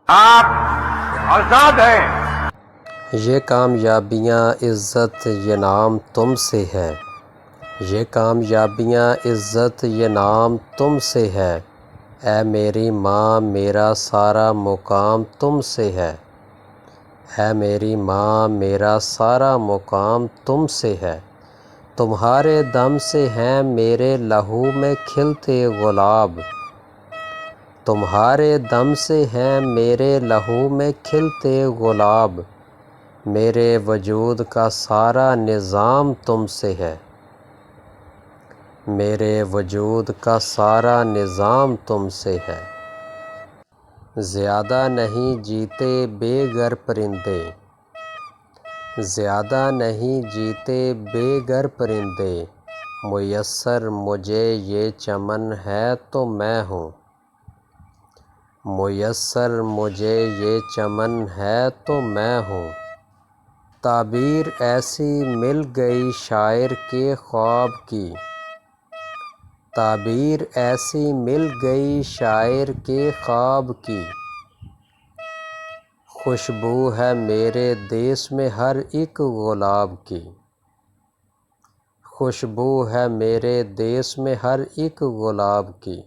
آپ آزاد ہیں۔ یہ کامیابیاں عزت یہ نام تم سے ہے، یہ کامیابیاں عزت یہ نام تم سے ہے، اے میری ماں میرا سارا مقام تم سے ہے، اے میری ماں میرا سارا مقام تم سے ہے، تمہارے دم سے ہیں میرے لہو میں کھلتے گلاب، تمہارے دم سے ہیں میرے لہو میں کھلتے گلاب، میرے وجود کا سارا نظام تم سے ہے، میرے وجود کا سارا نظام تم سے ہے۔ زیادہ نہیں جیتے بے گھر پرندے، زیادہ نہیں جیتے بے گھر پرندے، میسر مجھے یہ چمن ہے تو میں ہوں، میسر مجھے یہ چمن ہے تو میں ہوں، تعبیر ایسی مل گئی شاعر کے خواب کی، تعبیر ایسی مل گئی شاعر کے خواب کی، خوشبو ہے میرے دیس میں ہر ایک گلاب کی، خوشبو ہے میرے دیس میں ہر ایک گلاب کی۔